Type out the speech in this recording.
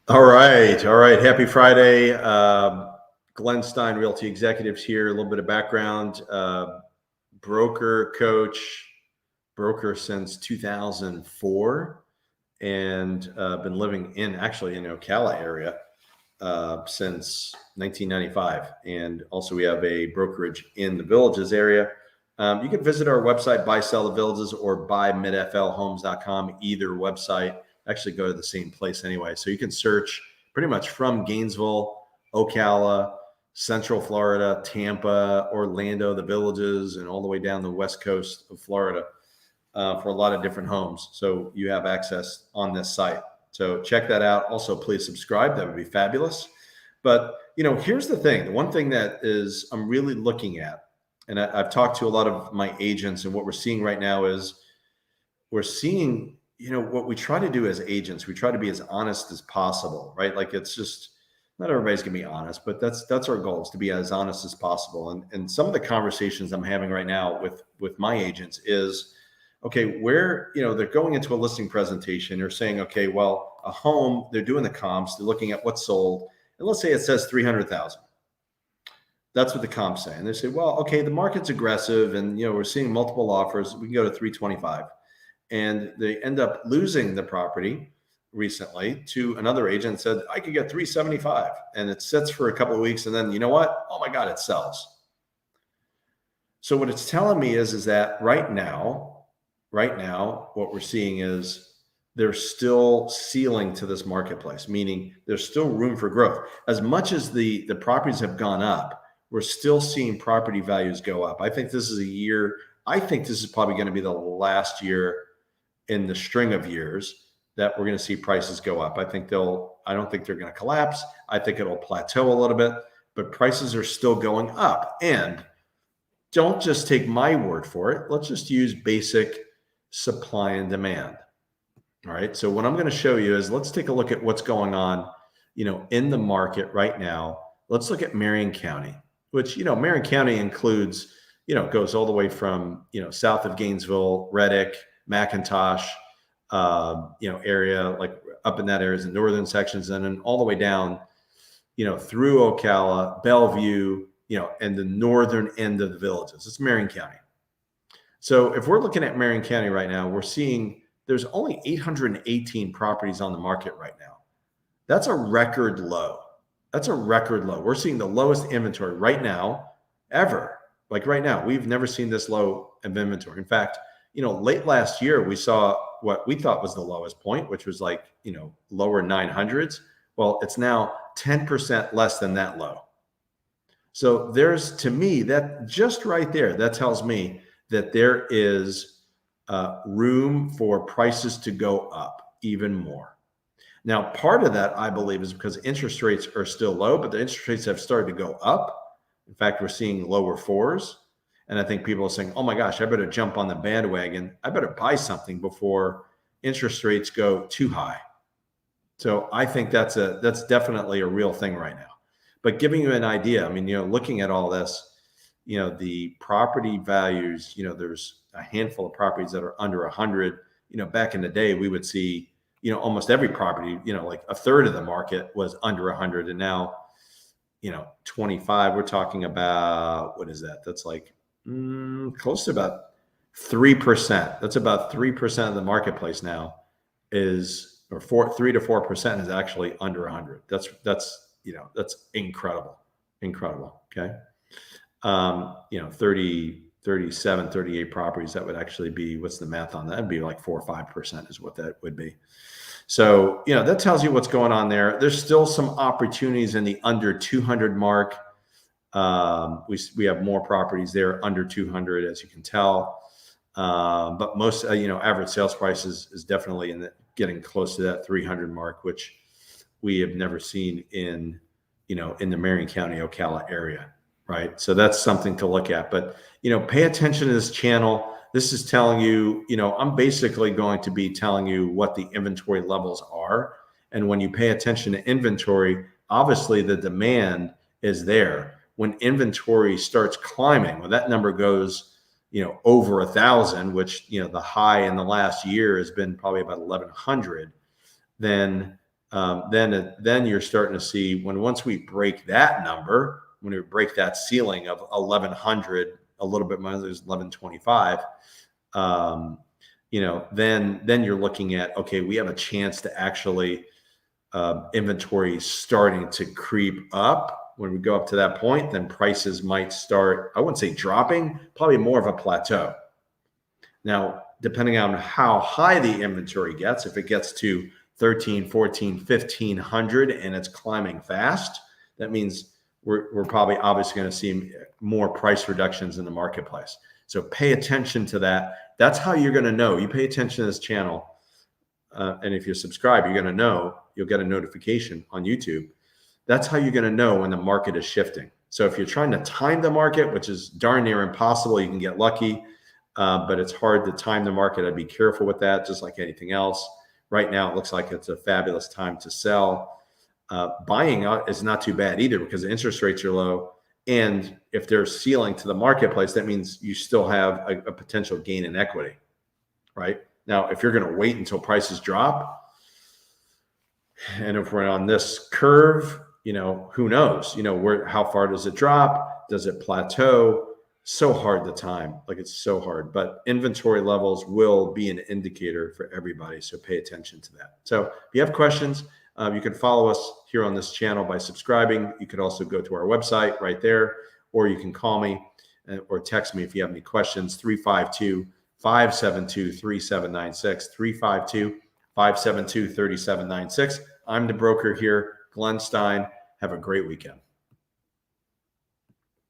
All right. All right. Happy Friday. Glenn Stein, Realty Executives here. A little bit of background. Broker, coach, broker since 2004, and been living actually in the Ocala area since 1995. And also we have a brokerage in the Villages area. You can visit our website, Buy Sell the Villages, or buymidflhomes.com. Either website actually go to the same place anyway. So you can search pretty much from Gainesville, Ocala, Central Florida, Tampa, Orlando, the Villages, and all the way down the west coast of Florida for a lot of different homes. So you have access on this site. So check that out. Also, please subscribe. That would be fabulous. But, here's the thing. The one thing that I'm really looking at, and I've talked to a lot of my agents, and what we're seeing right now is we're seeing, what we try to do as agents, we try to be as honest as possible, right? Like, it's just, not everybody's gonna be honest, but that's our goal, is to be as honest as possible. And some of the conversations I'm having right now with my agents is, okay, where, they're going into a listing presentation, they're saying, okay, well, a home, they're doing the comps, they're looking at what's sold, and let's say it says 300,000. That's what the comps say. And they say, well, okay, the market's aggressive, and we're seeing multiple offers. We can go to 325. And they end up losing the property recently to another agent, said, I could get 375. And it sits for a couple of weeks, and then you know what? Oh my God, it sells. So what it's telling me is that right now, what we're seeing is there's still ceiling to this marketplace, meaning there's still room for growth. As much as the properties have gone up, we're still seeing property values go up. I think this is probably going to be the last year in the string of years that we're going to see prices go up. I don't think they're going to collapse. I think it'll plateau a little bit, but prices are still going up. And don't just take my word for it. Let's just use basic supply and demand. All right. So what I'm going to show you is, let's take a look at what's going on, in the market right now. Let's look at Marion County, which, Marion County includes, goes all the way from, south of Gainesville, Reddick, McIntosh, area, like up in that area is the northern sections, and then all the way down, through Ocala, Bellevue, and the northern end of the Villages. It's Marion County. So if we're looking at Marion County right now, we're seeing there's only 818 properties on the market right now. That's a record low. We're seeing the lowest inventory right now ever. Like right now, we've never seen this low of inventory. In fact, late last year, we saw what we thought was the lowest point, which was like, lower 900s. Well, it's now 10% less than that low. So to me, that just right there, that tells me that there is room for prices to go up even more. Now, part of that, I believe, is because interest rates are still low, but the interest rates have started to go up. In fact, we're seeing lower fours. And I think people are saying, oh my gosh, I better jump on the bandwagon. I better buy something before interest rates go too high. So I think that's definitely a real thing right now. But giving you an idea, I mean, looking at all this, the property values, there's a handful of properties that are under 100. Back in the day, we would see, almost every property, like a third of the market was under 100. And now, 25, we're talking about, what is that? That's like close to about 3%. That's about 3% of the marketplace now is, or 3 to 4% is actually under 100. That's incredible. Okay. 30, 37, 38 properties, that would actually be, what's the math on that? That'd be like 4 or 5% is what that would be. So, that tells you what's going on there. There's still some opportunities in the under 200 mark. We have more properties there under 200, as you can tell. But most, average sales price is definitely getting close to that 300 mark, which we have never seen in the Marion County, Ocala area. Right. So that's something to look at, but, pay attention to this channel. This is telling you, I'm basically going to be telling you what the inventory levels are. And when you pay attention to inventory, obviously the demand is there. When inventory starts climbing, when that number goes, over 1,000, which, the high in the last year has been probably about 1,100, then then you're starting to see once we break that number, when we break that ceiling of 1100, a little bit more, there's 1125. Then you're looking at, okay, we have a chance to actually inventory starting to creep up. When we go up to that point, then prices might start, I wouldn't say dropping, probably more of a plateau. Now, depending on how high the inventory gets, if it gets to 13, 14, 1500 and it's climbing fast, that means we're probably obviously going to see more price reductions in the marketplace. So pay attention to that. That's how you're going to know. You pay attention to this channel. And if you're subscribed, you're going to know, you'll get a notification on YouTube. That's how you're going to know when the market is shifting. So if you're trying to time the market, which is darn near impossible, you can get lucky, but it's hard to time the market. I'd be careful with that, just like anything else. Right now, it looks like it's a fabulous time to sell. Buying is not too bad either because the interest rates are low. And if there's ceiling to the marketplace, that means you still have a potential gain in equity, right? Now, if you're going to wait until prices drop, and if we're on this curve, who knows? How far does it drop? Does it plateau? So hard to time. Like, it's so hard. But inventory levels will be an indicator for everybody. So pay attention to that. So if you have questions, you can follow us here on this channel by subscribing. You could also go to our website right there, or you can call me or text me if you have any questions. 352-572-3796, 352-572-3796. I'm the broker here, Glenn Stein. Have a great weekend.